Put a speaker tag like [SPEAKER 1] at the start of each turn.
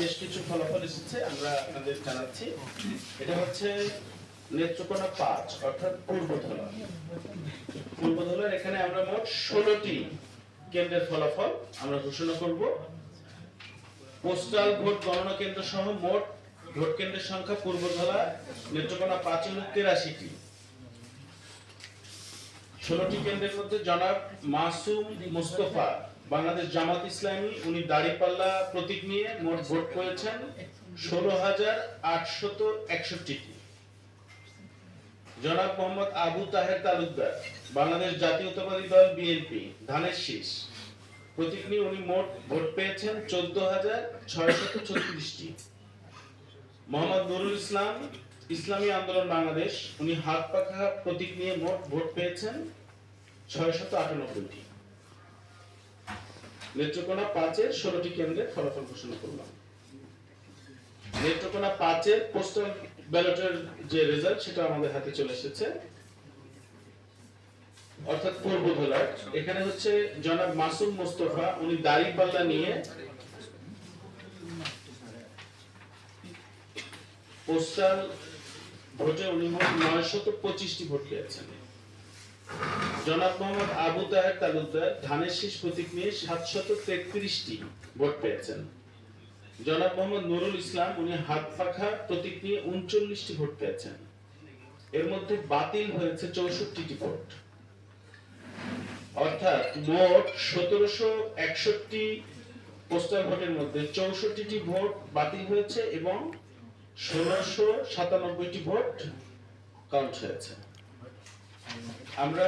[SPEAKER 1] বেশ কিছু ফলাফল এসেছে, আমরা আপনাদের জানাচ্ছি। এটা হচ্ছে নেত্রকোনা 5 অর্থাৎ পূর্বধলা। পূর্বধলার এখানে আমরা মোট 16টি কেন্দ্রের ফলাফল আমরা ঘোষণা করব। পোস্টাল ভোট গণনা কেন্দ্র সহ মোট ভোট কেন্দ্রের সংখ্যা পূর্বধলা নেত্রকোনা 5 হল 83টি। 16টি কেন্দ্রের মধ্যে জনাব মাসুম মুস্তফা বাংলাদেশ জামাত ইসলামী, উনি দাঁড়িপাল্লা প্রতীক নিয়ে মোট ভোট করেছেন 16,861টি। জনাব মোহাম্মদ আবু তাহের তালুকদার বাংলাদেশ জাতীয়তাবাদী দল বিএনপি ধানের শীষ প্রতীক নিয়ে উনি মোট ভোট পেয়েছেন 14,636টি। মোহাম্মদ নুরুল ইসলাম ইসলামী আন্দোলন বাংলাদেশ, উনি হাত পাখা প্রতীক নিয়ে মোট ভোট পেয়েছেন 698টি। নেত্রকোনা 5-এর 16টি কেন্দ্রে ফলাফল ঘোষণা করলাম। নেত্রকোনা 5-এর পোস্টাল ব্যালটের যে রেজাল্ট সেটা আমাদের হাতে চলে এসেছে, অর্থাৎ পূর্বধলার। এখানে হচ্ছে জনাব মাসুম মুস্তফা, উনি দাঁড়িপাল্লা নিয়ে পোস্টাল ভোটে উনি মোট 925টি ভোট পেয়েছেন। জনাব মোহাম্মদ আবু তাহের তালুকদার ধানের শীষ প্রতীক নিয়ে 733টি ভোট পেয়েছেন। জনাব মোহাম্মদ নুরুল ইসলাম, উনি হাত পাখা প্রতীক নিয়ে 39টি ভোট পেয়েছেন। এর মধ্যে বাতিল হয়েছে 64টি ভোট, অর্থাৎ মোট 1761টি পোস্টাল ভোটের মধ্যে 64টি ভোট বাতিল হয়েছে এবং 1697টি ভোট কাউন্ট হয়েছে। আমরা